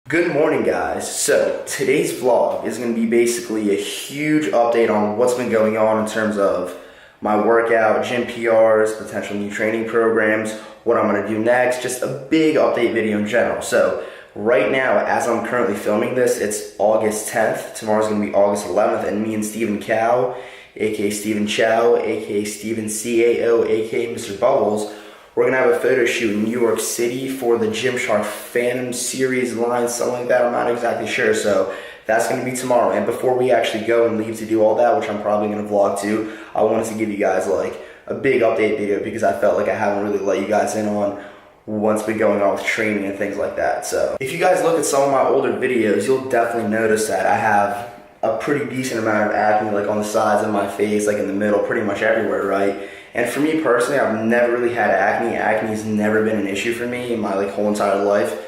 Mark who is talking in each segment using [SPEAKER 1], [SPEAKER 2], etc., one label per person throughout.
[SPEAKER 1] Good morning, guys. So today's vlog is going to be basically a huge update on what's been going on in terms of my workout, gym PRs, potential new training programs, what I'm going to do next, just a big update video in general. So right now, as I'm currently filming this, it's August 10th. Tomorrow's going to be August 11th, and me and Stephen Cow, aka Stephen Chow, aka Stephen CAO, aka Mr. Bubbles, we're going to have a photo shoot in New York City for the Gymshark Phantom Series line, something like that. I'm not exactly sure. So that's going to be tomorrow. And before we actually go and leave to do all that, which I'm probably going to vlog too, I wanted to give you guys like a big update video because I felt like I haven't really let you guys in on what's been going on with training and things like that. So if you guys look at some of my older videos, you'll definitely notice that I have a pretty decent amount of acne like on the sides of my face, like in the middle, pretty much everywhere, right? And for me personally, I've never really had acne. Acne's never been an issue for me in my like whole entire life.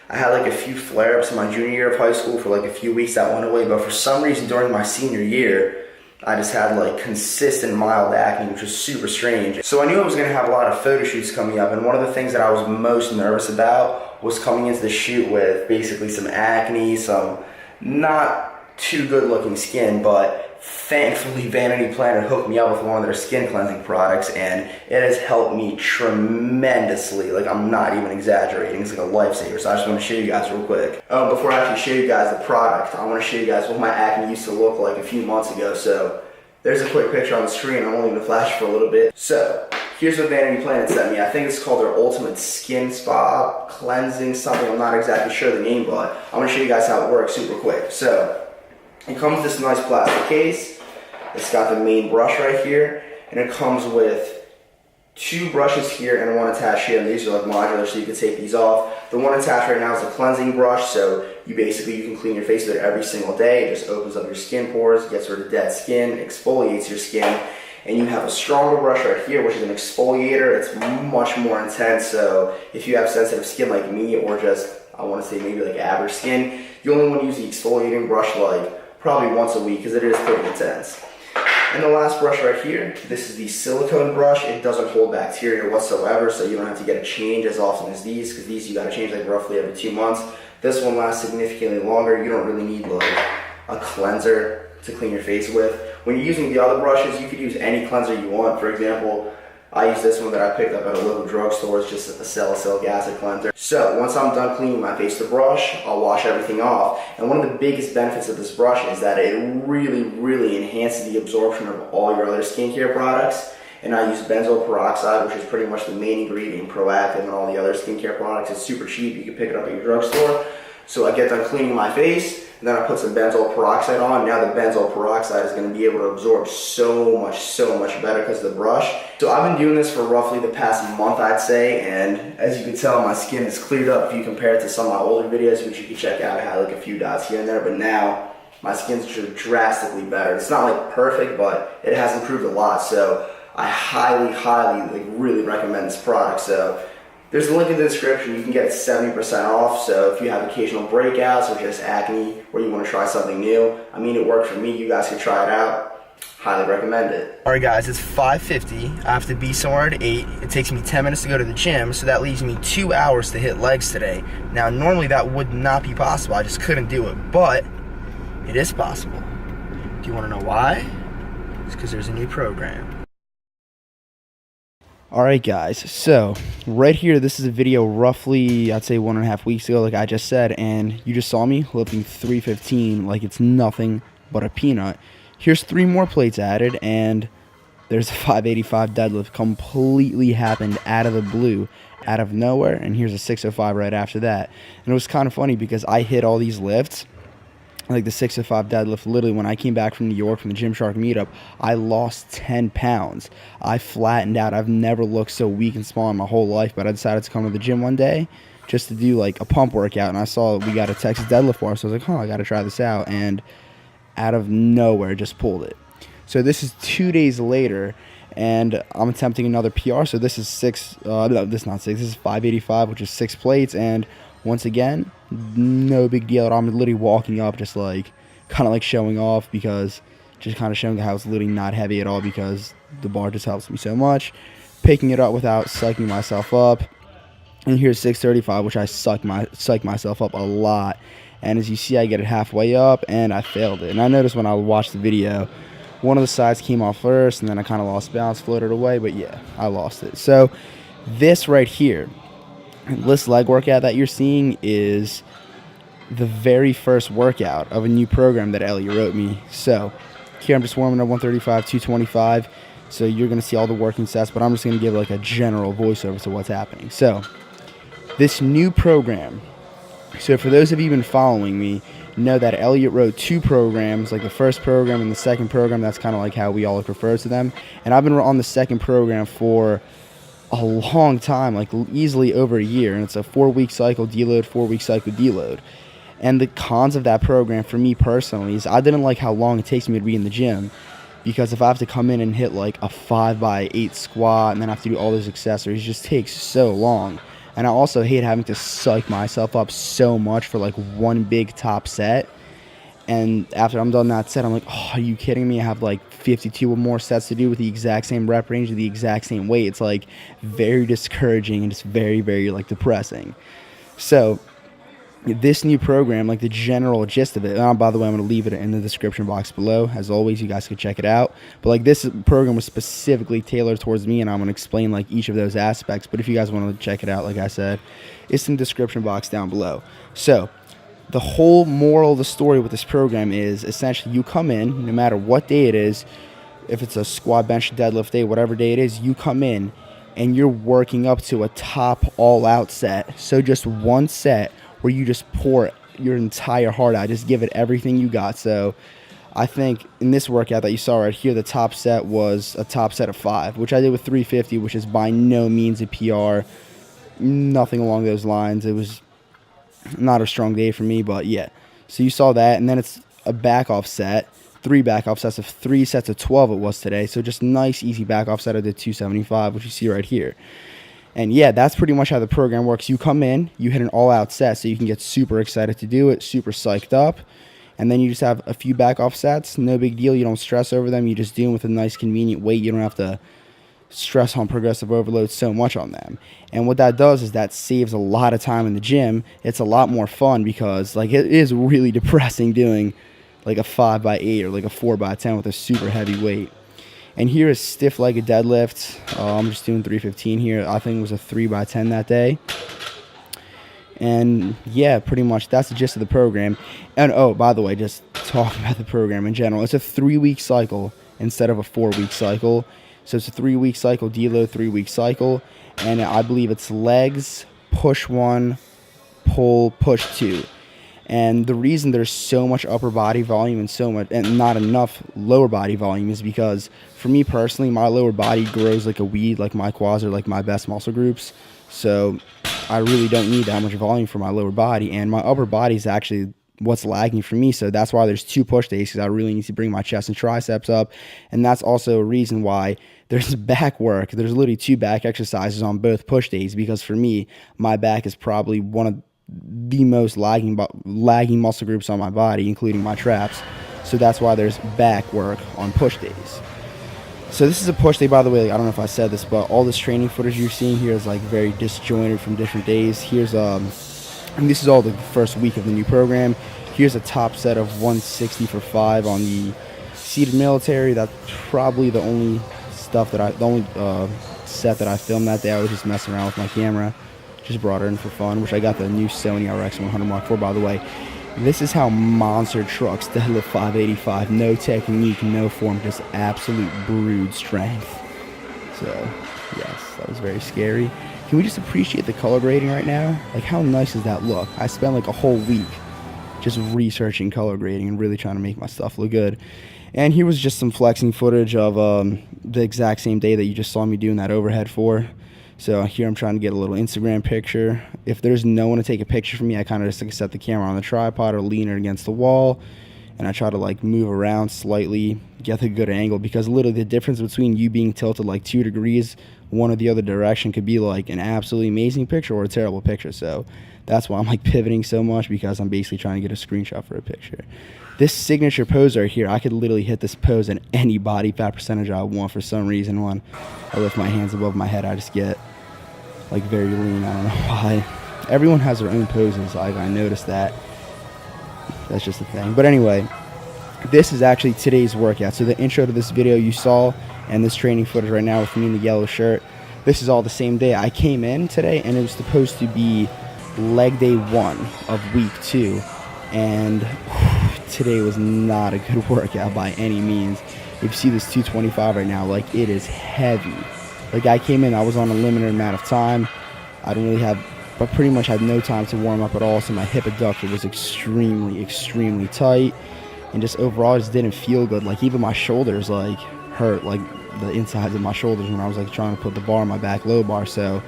[SPEAKER 1] I had like a few flare-ups in my junior year of high school for like a few weeks that went away, but for some reason during my senior year, I just had like consistent mild acne, which was super strange. So I knew I was gonna have a lot of photo shoots coming up, and one of the things that I was most nervous about was coming into the shoot with basically some acne, some not too good looking skin, but thankfully Vanity Planet hooked me up with one of their skin cleansing products, and it has helped me tremendously. Like, I'm not even exaggerating. It's like a lifesaver. So I just want to show you guys real quick. Before I actually show you guys the product, I want to show you guys what my acne used to look like a few months ago. So there's a quick picture on the screen. I'm only going to flash for a little bit. So here's what Vanity Planet sent me. I think it's called their Ultimate Skin Spa Cleansing something. I'm not exactly sure the name, but I'm going to show you guys how it works super quick. So it comes with this nice plastic case. It's got the main brush right here, and it comes with two brushes here and one attached here, and these are like modular, so you can take these off. The one attached right now is a cleansing brush, so you can clean your face with it every single day. It just opens up your skin pores, gets rid of dead skin, exfoliates your skin. And you have a stronger brush right here, which is an exfoliator. It's much more intense, so if you have sensitive skin like me, or just, I want to say maybe like average skin, you only want to use the exfoliating brush like probably once a week because it is pretty intense. And the last brush right here, this is the silicone brush. It doesn't hold bacteria whatsoever, so you don't have to get a change as often as these, because these you got to change like roughly every 2 months. This one lasts significantly longer. You don't really need like a cleanser to clean your face with. When you're using the other brushes, you could use any cleanser you want. For example, I use this one that I picked up at a local drugstore. It's just a salicylic acid cleanser. So once I'm done cleaning my face with the brush, I'll wash everything off. And one of the biggest benefits of this brush is that it really enhances the absorption of all your other skincare products. And I use benzoyl peroxide, which is pretty much the main ingredient in Proactive and all the other skincare products. It's super cheap. You can pick it up at your drugstore. So I get done cleaning my face, and then I put some benzoyl peroxide on. Now the benzoyl peroxide is going to be able to absorb so much better because of the brush. So I've been doing this for roughly the past month, I'd say, and as you can tell, my skin is cleared up if you compare it to some of my older videos, which you can check out. I had like a few dots here and there, but now my skin's drastically better. It's not like perfect, but it has improved a lot. So I highly like really recommend this product. So there's a link in the description. You can get it 70% off, so if you have occasional breakouts or just acne or you want to try something new, I mean, it worked for me. You guys can try it out. Highly recommend it. Alright guys, it's 5:50. I have to be somewhere at 8. It takes me 10 minutes to go to the gym, so that leaves me 2 hours to hit legs today. Now, normally that would not be possible. I just couldn't do it, but it is possible. Do you want to know why? It's because there's a new program. Alright guys, so right here, this is a video roughly, I'd say 1.5 weeks ago, like I just said, and you just saw me lifting 315 like it's nothing but a peanut. Here's 3 more plates added, and there's a 585 deadlift. Completely happened out of the blue, out of nowhere, and here's a 605 right after that. And it was kind of funny because I hit all these lifts, like the 605 deadlift, literally when I came back from New York from the Gymshark meetup, I lost 10 pounds. I flattened out. I've never looked so weak and small in my whole life, but I decided to come to the gym one day just to do like a pump workout, and I saw we got a Texas deadlift bar, so I was like, I got to try this out, and out of nowhere just pulled it. So this is 2 days later, and I'm attempting another PR, so this is this is not 6, this is 585, which is 6 plates, and once again, no big deal at all. I'm literally walking up just like, kind of like showing off, because just kind of showing how it's literally not heavy at all, because the bar just helps me so much. Picking it up without psyching myself up.
[SPEAKER 2] And here's 635, which I psych myself up a lot. And as you see, I get it halfway up, and I failed it. And I noticed when I watched the video, one of the sides came off first, and then I kind of lost balance, floated away. But yeah, I lost it. So this right here, this leg workout that you're seeing is the very first workout of a new program that Elliot wrote me. So here I'm just warming up 135, 225. So you're going to see all the working sets, but I'm just going to give like a general voiceover to what's happening. So this new program, so for those of you who've been following me, know that Elliot wrote two programs, like the first program and the second program. That's kind of like how we all refer to them. And I've been on the second program for a long time, like easily over a year. And it's a 4-week cycle deload, 4-week cycle deload. And the cons of that program for me personally is I didn't like how long it takes me to be in the gym, because if I have to come in and hit like a 5x8 squat and then I have to do all those accessories, it just takes so long. And I also hate having to psych myself up so much for like one big top set. And after I'm done that set, I'm like, oh, are you kidding me? I have like 52 more sets to do with the exact same rep range, the exact same weight. It's like very discouraging and just very, very like depressing. So this new program, like the general gist of it, by the way, I'm going to leave it in the description box below. As always, you guys can check it out. But like this program was specifically tailored towards me, and I'm going to explain like each of those aspects. But if you guys want to check it out, like I said, it's in the description box down below. So the whole moral of the story with this program is essentially you come in, no matter what day it is, if it's a squat, bench, deadlift day, whatever day it is, you come in and you're working up to a top all-out set. So just one set where you just pour your entire heart out, just give it everything you got. So I think in this workout that you saw right here, the top set was a top set of 5, which I did with 350, which is by no means a PR, nothing along those lines. It was not a strong day for me, but yeah. So you saw that, and then it's a back off set, 3 back off sets of 3 sets of 12 it was today. So just nice, easy back off set. I did 275, which you see right here. And yeah, that's pretty much how the program works. You come in, you hit an all-out set, so you can get super excited to do it, super psyched up, and then you just have a few back-off sets. No big deal. You don't stress over them. You just do them with a nice, convenient weight. You don't have to stress on progressive overload so much on them. And what that does is that saves a lot of time in the gym. It's a lot more fun because like it is really depressing doing like a 5x8 or like a 4x10 with a super heavy weight. And here is stiff-legged deadlift. I'm just doing 315 here. I think it was a 3x10 that day. And yeah, pretty much that's the gist of the program. And oh, by the way, just talking about the program in general, it's a 3-week cycle instead of a 4-week cycle. So it's a 3-week cycle, deload, 3-week cycle. And I believe it's legs, push 1, pull, push 2. And the reason there's so much upper body volume and not enough lower body volume is because for me personally, my lower body grows like a weed, like my quads are like my best muscle groups. So I really don't need that much volume for my lower body, and my upper body is actually what's lagging for me. So that's why there's 2 push days, because I really need to bring my chest and triceps up. And that's also a reason why there's back work. There's literally 2 back exercises on both push days, because for me, my back is probably one of the most lagging muscle groups on my body, including my traps. So that's why there's back work on push days. So this is a push day, by the way. I don't know if I said this, but all this training footage you're seeing here is like very disjointed from different days. Here's and this is all the first week of the new program. Here's a top set of 160 for 5 on the seated military. That's probably the only set that I filmed that day. I was just messing around with my camera. Just brought her in for fun, which I got the new Sony RX100 Mark IV, by the way. This is how monster trucks deadlift 585. No technique, no form, just absolute brute strength. So, yes, that was very scary. Can we just appreciate the color grading right now? Like, how nice does that look? I spent like a whole week just researching color grading and really trying to make my stuff look good. And here was just some flexing footage of the exact same day that you just saw me doing that overhead for. So here I'm trying to get a little Instagram picture. If there's no one to take a picture for me, I kind of just like set the camera on the tripod or lean it against the wall, and I try to like move around slightly, get a good angle, because literally the difference between you being tilted like 2 degrees one or the other direction could be like an absolutely amazing picture or a terrible picture. So that's why I'm like pivoting so much, because I'm basically trying to get a screenshot for a picture. This signature pose right here, I could literally hit this pose at any body fat percentage I want for some reason. When I lift my hands above my head, I just get like very lean. I don't know why. Everyone has their own poses. I noticed that. That's just a thing. But anyway, this is actually today's workout. So the intro to this video you saw, and this training footage right now with me in the yellow shirt, this is all the same day. I came in today, and it was supposed to be leg day 1 of week 2, and today was not a good workout by any means. If you see this 225 right now, like, it is heavy. Like, I came in, I was on a limited amount of time. I don't really have, but pretty much had no time to warm up at all, so my hip adductor was extremely tight, and just overall it just didn't feel good. Like, even my shoulders like hurt, like the insides of my shoulders, when I was like trying to put the bar on my back low bar. So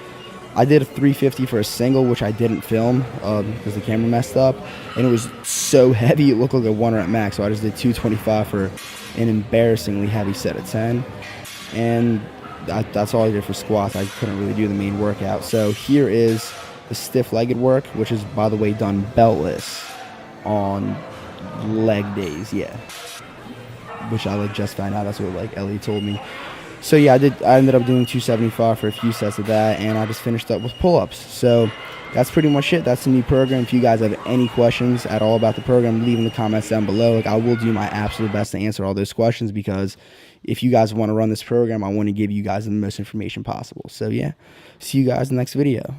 [SPEAKER 2] I did a 350 for a single, which I didn't film because the camera messed up, and it was so heavy it looked like a 1 rep max. So I just did 225 for an embarrassingly heavy set of 10, and that's all I did for squats. I couldn't really do the main workout. So here is the stiff-legged work, which is, by the way, done beltless on leg days, yeah. Which I just found out. That's what Ellie told me. So yeah, I ended up doing 275 for a few sets of that, and I just finished up with pull-ups. So that's pretty much it. That's the new program. If you guys have any questions at all about the program, leave in the comments down below. Like, I will do my absolute best to answer all those questions, because if you guys want to run this program, I want to give you guys the most information possible. So yeah, see you guys in the next video.